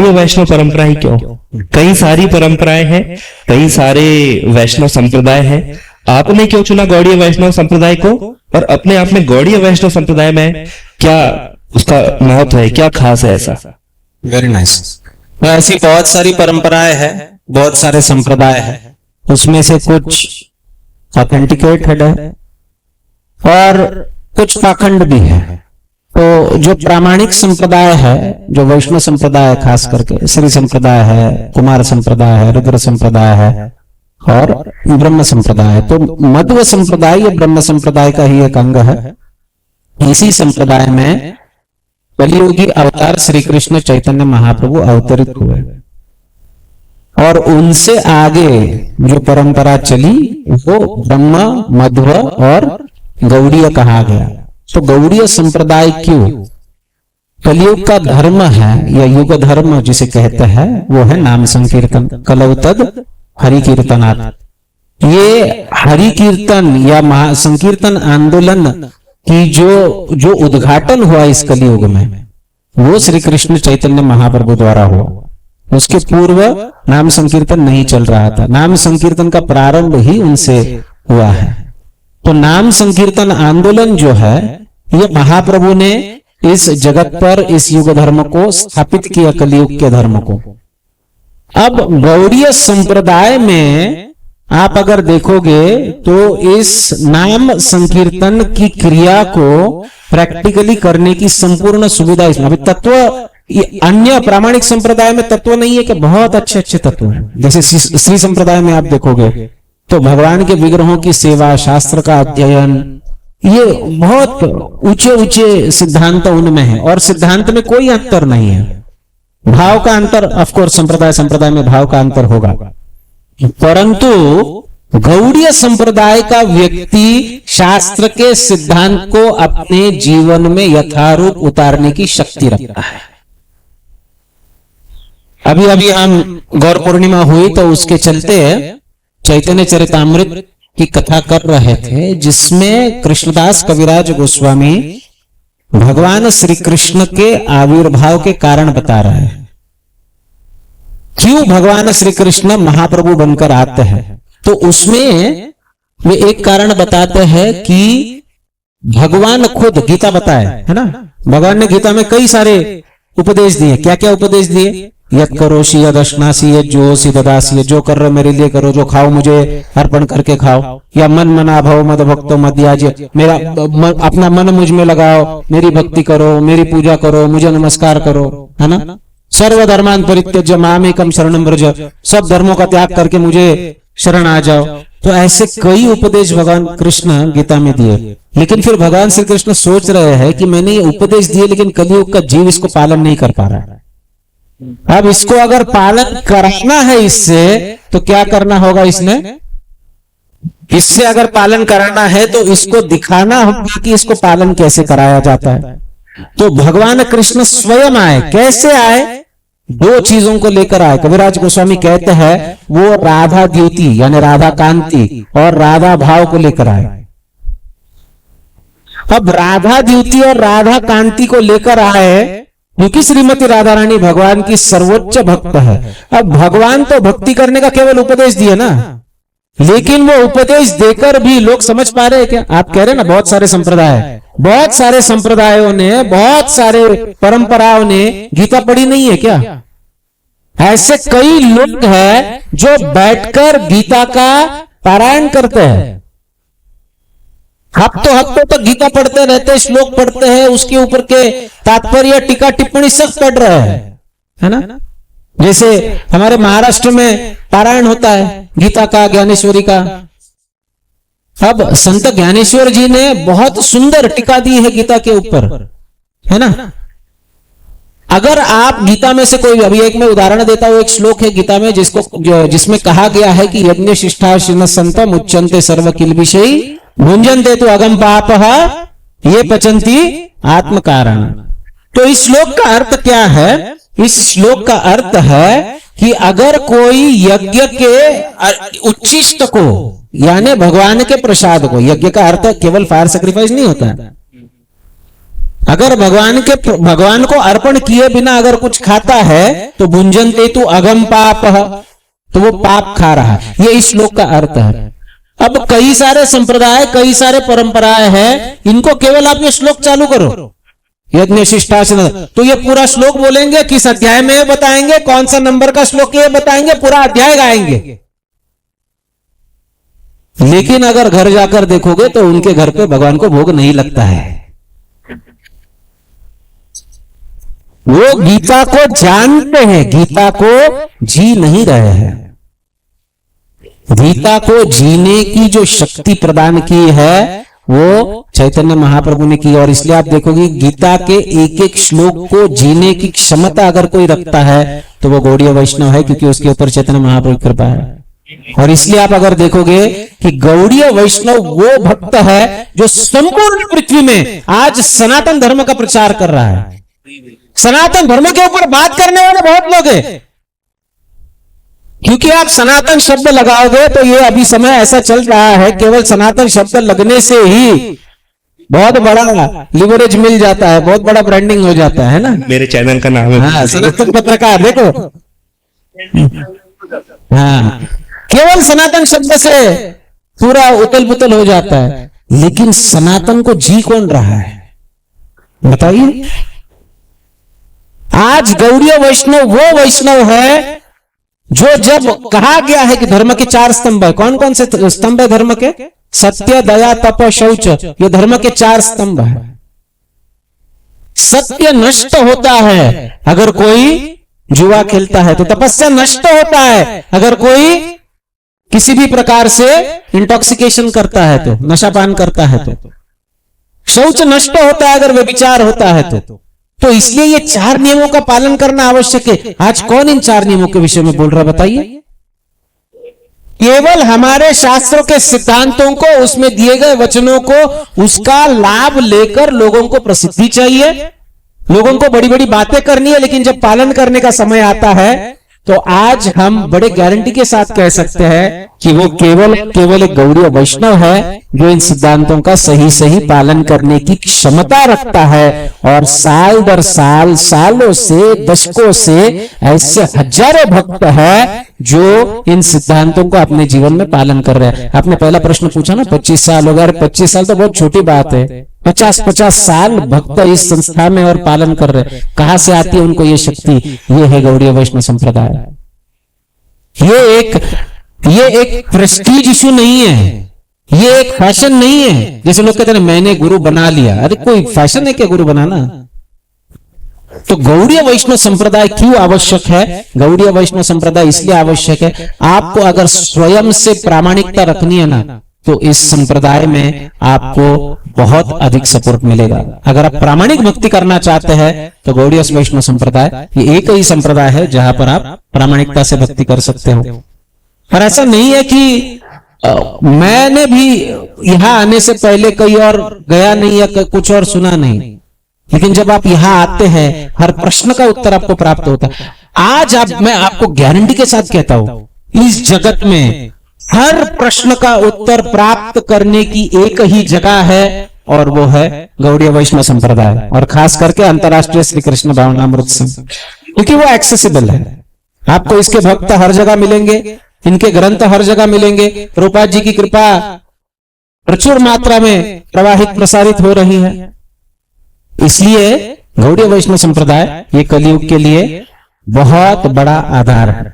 गौड़ीय वैष्णव परंपरा ही क्यों? कई सारी परंपराएं हैं, कई सारे वैष्णव संप्रदाय हैं, आपने क्यों चुना गौड़ीय वैष्णव संप्रदाय को? और अपने आप में गौड़ीय वैष्णव संप्रदाय में क्या उसका महत्व है, क्या खास है ऐसा? Very nice. ऐसी बहुत सारी परंपराएं हैं, बहुत सारे संप्रदाय हैं, उसमें से कुछ ऑथेंटिकेटेड है और कुछ पाखंड भी है। तो जो प्रामाणिक संप्रदाय है, जो वैष्णव संप्रदाय है, खास करके श्री संप्रदाय है, कुमार संप्रदाय है, रुद्र संप्रदाय है और ब्रह्म संप्रदाय है। तो मध्व संप्रदाय ये ब्रह्म संप्रदाय का ही एक अंग है। इसी संप्रदाय में कलियुगी अवतार श्री कृष्ण चैतन्य महाप्रभु अवतरित हुए और उनसे आगे जो परंपरा चली वो ब्रह्म, मध्व और गौड़ीय कहा गया। तो गौड़ीय संप्रदाय क्यों? कलियुग का धर्म है या युग धर्म जिसे कहते हैं वो है नाम संकीर्तन। कलौ तद हरि कीर्तनात्। ये हरि कीर्तन या महासंकीर्तन आंदोलन की जो उद्घाटन हुआ इस कलियुग में वो श्री कृष्ण चैतन्य महाप्रभु द्वारा हुआ। उसके पूर्व नाम संकीर्तन नहीं चल रहा था। नाम संकीर्तन का प्रारंभ ही उनसे हुआ है। तो नाम संकीर्तन आंदोलन जो है ये महाप्रभु ने इस जगत पर इस युग धर्म को स्थापित किया, कलियुग के धर्म को। अब गौड़ीय संप्रदाय में आप अगर देखोगे तो इस नाम संकीर्तन की क्रिया को प्रैक्टिकली करने की संपूर्ण सुविधा इसमें। अभी तत्व अन्य प्रामाणिक संप्रदाय में तत्व नहीं है कि बहुत अच्छे अच्छे तत्व हैं। जैसे श्री संप्रदाय में आप देखोगे तो भगवान के विग्रहों की सेवा, शास्त्र का अध्ययन, ये बहुत ऊंचे ऊंचे सिद्धांत उनमें है और सिद्धांत में कोई अंतर नहीं है। भाव का अंतर ऑफकोर्स संप्रदाय में भाव का अंतर होगा, परंतु गौड़ीय संप्रदाय का व्यक्ति शास्त्र के सिद्धांत को अपने जीवन में यथारूप उतारने की शक्ति रखता है। अभी अभी हम गौर पूर्णिमा हुई तो उसके चलते चैतन्य चरितामृत की कथा कर रहे थे, जिसमें कृष्णदास कविराज गोस्वामी भगवान श्री कृष्ण के आविर्भाव के कारण बता रहे हैं। क्यों भगवान श्री कृष्ण महाप्रभु बनकर आते हैं, तो उसमें वे एक कारण बताते हैं कि भगवान खुद, गीता बताए है ना, भगवान ने गीता में कई सारे उपदेश दिए। क्या क्या उपदेश दिए? यद करोषि यद अश्नासी यद जोषि ददासी, जो कर रहे मेरे लिए करो, जो खाओ मुझे अर्पण करके खाओ, या मन मना भव मद भक्तो मध्याज, मेरा अपना मन मुझ में लगाओ, मेरी भक्ति करो, मेरी पूजा करो, मुझे नमस्कार करो, है ना। सर्वधर्मान परित्यज्य मामेकं शरणं व्रज, सब धर्मों का त्याग करके मुझे शरण आ जाओ। तो ऐसे कई उपदेश भगवान कृष्ण गीता में दिए। लेकिन फिर भगवान श्री कृष्ण सोच रहे हैं कि मैंने ये उपदेश दिए लेकिन कलियुग का जीव इसको पालन नहीं कर पा रहा है। अब इसको अगर पालन कराना है इससे तो क्या करना होगा? इससे अगर पालन कराना है तो इसको दिखाना होगा कि इसको पालन कैसे कराया जाता है। तो भगवान कृष्ण स्वयं आए। कैसे आए? दो चीजों को लेकर आए। कविराज गोस्वामी कहते हैं वो राधा द्युति यानी राधा कांति और राधा भाव को लेकर आए। अब राधा द्युति और राधा कांति को लेकर आए क्योंकि श्रीमती राधा रानी भगवान की सर्वोच्च भक्त है। अब भगवान तो भक्ति करने का केवल उपदेश दिए ना, लेकिन वो उपदेश देकर भी लोग समझ पा रहे हैं क्या? आप कह रहे हैं ना बहुत सारे संप्रदायों ने, बहुत सारे परंपराओं ने गीता पढ़ी नहीं है क्या? ऐसे कई लोग हैं जो बैठकर गीता का पारायण करते हैं। हफ्तों तक गीता पढ़ते रहते, श्लोक पढ़ते हैं, उसके ऊपर के तात्पर्य, टीका टिप्पणी सब पढ़ रहे हैं, है ना। जैसे हमारे महाराष्ट्र में पारायण होता है गीता का, ज्ञानेश्वरी का। अब संत ज्ञानेश्वर जी ने बहुत सुंदर टीका दी है गीता के ऊपर, है ना। अगर आप गीता में से कोई, अभी एक मैं उदाहरण देता हूं, एक श्लोक है गीता में जिसमें कहा गया है कि यज्ञ शिष्टाशिन संतम उच्चन्ते सर्व किल विषयी भुंजन्ते तो अगम पापः ये पचन्ति आत्म कारण। तो इस श्लोक का अर्थ क्या है? इस श्लोक का अर्थ है कि अगर कोई यज्ञ के उच्छिष्ट को यानी भगवान के प्रसाद को, यज्ञ का अर्थ केवल फायर सैक्रिफाइस नहीं होता है, अगर भगवान को अर्पण किए बिना अगर कुछ खाता है तो भुंजनते तु अगम पाप, तो वो पाप खा रहा है। ये इस श्लोक का अर्थ है। अब कई सारे संप्रदाय, कई सारे परंपराएं हैं, इनको केवल आप ये श्लोक चालू करो, यज्ञ शिष्टाचार, तो ये पूरा श्लोक बोलेंगे, किस अध्याय में बताएंगे, कौन सा नंबर का श्लोक ये बताएंगे, पूरा अध्याय गाएंगे। लेकिन अगर घर जाकर देखोगे तो उनके घर पे भगवान को भोग नहीं लगता है। वो गीता को जानते हैं, गीता को जी नहीं रहे हैं। गीता को जीने की जो शक्ति प्रदान की है वो चैतन्य महाप्रभु ने की, और इसलिए आप देखोगे गीता के एक एक श्लोक को जीने की क्षमता अगर कोई रखता है तो वो गौड़ीय वैष्णव है, क्योंकि उसके ऊपर चैतन्य महाप्रभु की कृपा है। और इसलिए आप अगर देखोगे कि गौड़ीय वैष्णव वो भक्त है जो संपूर्ण पृथ्वी में आज सनातन धर्म का प्रचार कर रहा है। सनातन धर्म के ऊपर बात करने वाले बहुत लोग हैं, क्योंकि आप सनातन शब्द लगाओगे तो ये अभी समय ऐसा चल रहा है, केवल सनातन शब्द लगने से ही बहुत बड़ा लिवरेज मिल जाता है, बहुत बड़ा ब्रांडिंग हो जाता है ना। मेरे चैनल का नाम है। हाँ, सनातन पत्रकार, देखो। हाँ, केवल सनातन शब्द से पूरा उतल पुतल हो जाता है, लेकिन सनातन को जी कौन रहा है बताइए। आज गौड़ीय वैष्णव वो वैष्णव है जो, जब कहा गया है कि धर्म के 4 स्तंभ है, कौन कौन से स्तंभ है धर्म के? सत्य, दया, तप, शौच, ये धर्म के 4 स्तंभ है। सत्य नष्ट होता है अगर कोई जुआ खेलता है, तो तपस्या नष्ट होता है अगर कोई किसी भी प्रकार से इंटॉक्सिकेशन करता है, तो नशापान करता है, तो शौच नष्ट होता है अगर व्यभिचार होता है, तो इसलिए ये 4 नियमों का पालन करना आवश्यक है। आज कौन इन 4 नियमों के विषय में बोल रहा है बताइए? केवल हमारे शास्त्रों के सिद्धांतों को, उसमें दिए गए वचनों को, उसका लाभ लेकर लोगों को प्रसिद्धि चाहिए, लोगों को बड़ी बड़ी बातें करनी है, लेकिन जब पालन करने का समय आता है तो आज हम बड़े गारंटी के साथ कह सकते हैं कि वो केवल एक गौड़ीय वैष्णव है जो इन सिद्धांतों का सही पालन करने की क्षमता रखता है। और साल दर साल, सालों से, दशकों से ऐसे हजारों भक्त है जो इन सिद्धांतों को अपने जीवन में पालन कर रहे हैं। आपने पहला प्रश्न पूछा ना, 25 साल हो गए। 25 साल तो बहुत छोटी बात है। 50 साल भक्त इस संस्था में और पालन कर रहे हैं। कहां से आती है उनको ये शक्ति? ये है गौड़ीय वैष्णव संप्रदाय। ये एक प्रेस्टीज इशू नहीं है, ये एक फैशन नहीं है। जैसे लोग कहते हैं मैंने गुरु बना लिया, अरे कोई फैशन है क्या गुरु बनाना? तो गौड़ीय वैष्णव संप्रदाय क्यों आवश्यक है? गौड़ीय वैष्णव संप्रदाय इसलिए आवश्यक है, आपको अगर स्वयं से प्रामाणिकता रखनी है ना, तो इस संप्रदाय में आपको बहुत अधिक सपोर्ट मिलेगा। अगर आप प्रामाणिक भक्ति करना चाहते हैं तो गौड़ीय वैष्णव संप्रदाय ये एक ही संप्रदाय है जहां पर आप प्रामाणिकता से भक्ति कर सकते हो। पर ऐसा नहीं है कि मैंने भी यहां आने से पहले कहीं और गया नहीं या कुछ और सुना नहीं, लेकिन जब आप यहां आते हैं हर प्रश्न का उत्तर आपको प्राप्त होता है। आज मैं आपको गारंटी के साथ कहता हूं, इस जगत में हर प्रश्न का उत्तर प्राप्त करने की एक ही जगह है और वो है गौड़ीय वैष्णव संप्रदाय, और खास करके अंतर्राष्ट्रीय श्री कृष्ण भावनामृत संघ, क्योंकि वो एक्सेसिबल है। आपको इसके भक्त हर जगह मिलेंगे, इनके ग्रंथ हर जगह मिलेंगे। प्रभुपाद जी की कृपा प्रचुर मात्रा में प्रवाहित प्रसारित हो रही है। इसलिए गौड़ीय वैष्णव संप्रदाय ये कलयुग के लिए बहुत बड़ा आधार है।